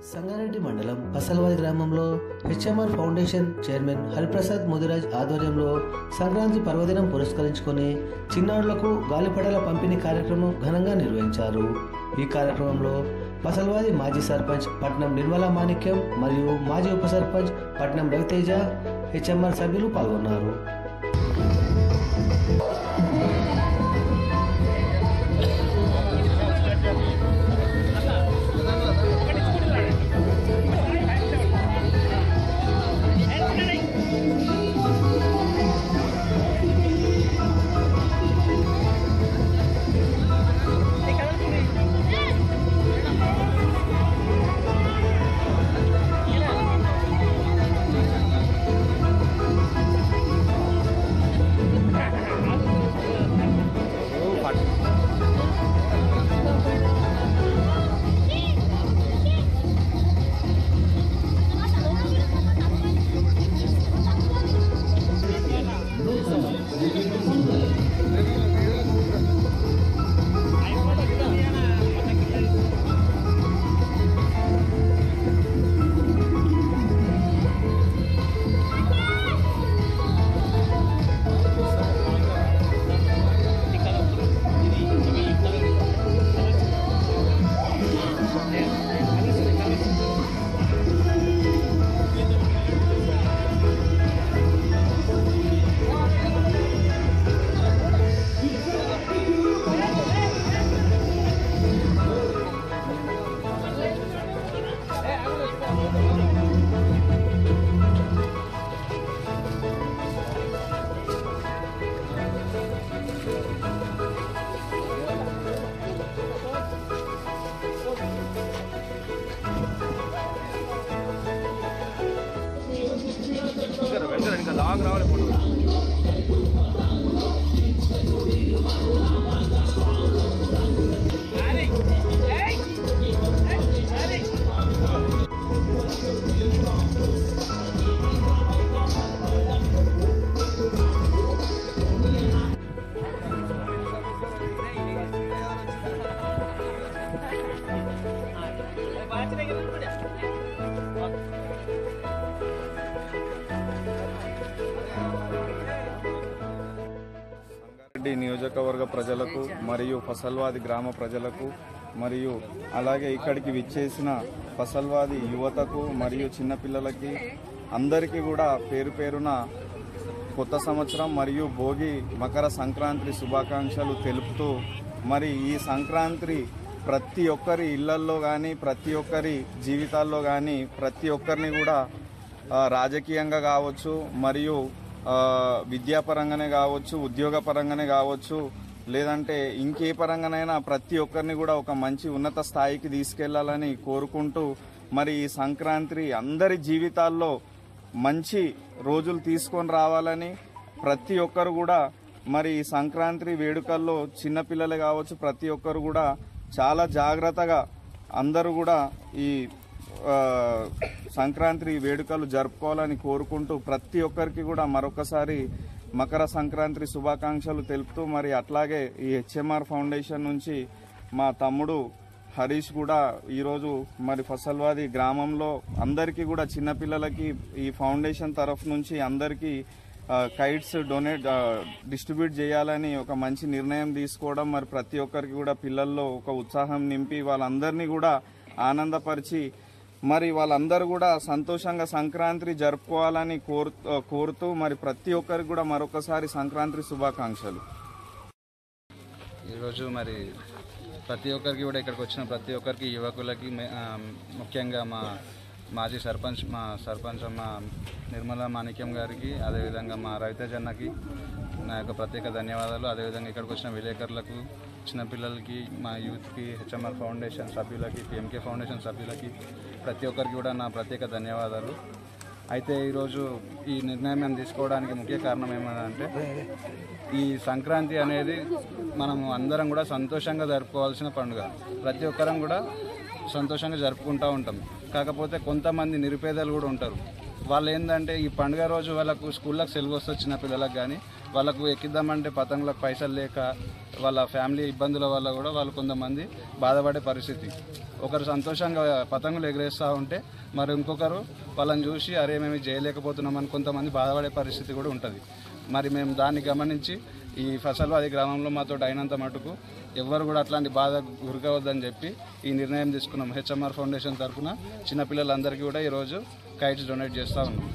సంగారెడ్డి మండలం పసల్వాది గ్రామంలో HMR foundation chairman Hariprasad Mudiraj ఆధ్వర్యంలో సంక్రాంతి పర్వదినం పురస్కరించుకొని చిన్నారులకు గాలిపటాల పంపిణీ కార్యక్రమం ఘనంగా నిర్వహించారు. ఈ కార్యక్రమంలో పసల్వాది మాజీ సర్పంచ్ పట్నం నిర్మలా మాణిక్యం మరియు మాజీ ఉప సర్పంచ్ పట్నం రవితేజ, హెచ్ఎంఆర్ సభ్యులు పాల్గొన్నారు. లాగ్ రావాలి ఫోటో. నియోజకవర్గ ప్రజలకు మరియు పసల్వాది గ్రామ ప్రజలకు మరియు అలాగే ఇక్కడికి విచ్చేసిన పసల్వాది యువతకు మరియు చిన్నపిల్లలకి అందరికీ కూడా పేరు పేరున కొత్త సంవత్సరం మరియు భోగి మకర సంక్రాంతి శుభాకాంక్షలు తెలుపుతూ మరి ఈ సంక్రాంతి ప్రతి ఒక్కరి ఇళ్లల్లో కానీ ప్రతి ఒక్కరి జీవితాల్లో కానీ ప్రతి ఒక్కరిని కూడా రాజకీయంగా కావచ్చు మరియు విద్యాపరంగానే కావచ్చు, ఉద్యోగ పరంగానే కావచ్చు, లేదంటే ఇంకే పరంగానైనా ప్రతి ఒక్కరిని కూడా ఒక మంచి ఉన్నత స్థాయికి తీసుకెళ్లాలని కోరుకుంటూ మరి ఈ సంక్రాంతి అందరి జీవితాల్లో మంచి రోజులు తీసుకొని రావాలని ప్రతి ఒక్కరు కూడా మరి ఈ సంక్రాంతి వేడుకల్లో చిన్నపిల్లలు కావచ్చు ప్రతి ఒక్కరు కూడా చాలా జాగ్రత్తగా అందరూ కూడా ఈ సంక్రాంతి వేడుకలు జరుపుకోవాలని కోరుకుంటూ ప్రతి ఒక్కరికి కూడా మరొకసారి మకర సంక్రాంతి శుభాకాంక్షలు తెలుపుతూ మరి అట్లాగే ఈ హెచ్ఎంఆర్ ఫౌండేషన్ నుంచి మా తమ్ముడు హరీష్ కూడా ఈరోజు మరి పసల్వాది గ్రామంలో అందరికీ కూడా చిన్నపిల్లలకి ఈ ఫౌండేషన్ తరఫు నుంచి అందరికీ కైట్స్ డిస్ట్రిబ్యూట్ చేయాలని ఒక మంచి నిర్ణయం తీసుకోవడం మరి ప్రతి ఒక్కరికి కూడా పిల్లల్లో ఒక ఉత్సాహం నింపి వాళ్ళందరినీ కూడా ఆనందపరిచి మరి వాళ్ళందరూ కూడా సంతోషంగా సంక్రాంతి జరుపుకోవాలని కోరుతూ మరి ప్రతి ఒక్కరికి కూడా మరొకసారి సంక్రాంతి శుభాకాంక్షలు. ఈరోజు మరి ప్రతి ఒక్కరికి కూడా ఇక్కడికి వచ్చిన ప్రతి ఒక్కరికి యువకులకి ముఖ్యంగా మా మాజీ సర్పంచ్ మా నిర్మలా మాణిక్యం గారికి, అదేవిధంగా మా రవితేజన్నకి నా యొక్క ప్రత్యేక ధన్యవాదాలు. అదేవిధంగా ఇక్కడికి వచ్చిన విలేకరులకు, చిన్నపిల్లలకి, మా యూత్కి, హెచ్ఎంఆర్ ఫౌండేషన్ సభ్యులకి, పిఎంకే ఫౌండేషన్ సభ్యులకి ప్రతి ఒక్కరికి కూడా నా ప్రత్యేక ధన్యవాదాలు. అయితే ఈరోజు ఈ నిర్ణయం తీసుకోవడానికి ముఖ్య కారణం ఏమంటే ఈ సంక్రాంతి అనేది మనము అందరం కూడా సంతోషంగా జరుపుకోవాల్సిన పండుగ. ప్రతి ఒక్కరం కూడా సంతోషంగా జరుపుకుంటూ ఉంటాం. కాకపోతే కొంతమంది నిరుపేదలు కూడా ఉంటారు. వాళ్ళు ఏంటంటే ఈ పండుగ రోజు వాళ్ళకు స్కూళ్ళకి సెలవు వస్తే చిన్న పిల్లలకు కానీ వాళ్ళకు ఎక్కిద్దామంటే పతంగులకు పైసలు లేక వాళ్ళ ఫ్యామిలీ ఇబ్బందుల వల్ల కూడా వాళ్ళు కొంతమంది బాధపడే పరిస్థితి. ఒకరు సంతోషంగా పతంగులు ఎగరేస్తూ ఉంటే మరి ఇంకొకరు వాళ్ళని చూసి అరే మేము చేయలేకపోతున్నామని కొంతమంది బాధపడే పరిస్థితి కూడా ఉంటుంది. మరి మేము దాన్ని గమనించి ఈ ఫసల్వాది గ్రామంలో మాతో అయినంత మటుకు ఎవ్వరు కూడా అట్లాంటి బాధ గురికావద్దని చెప్పి ఈ నిర్ణయం తీసుకున్నాం. హెచ్ఎంఆర్ ఫౌండేషన్ తరఫున చిన్నపిల్లలందరికీ కూడా ఈరోజు కైట్స్ డొనేట్ చేస్తూ ఉన్నాం.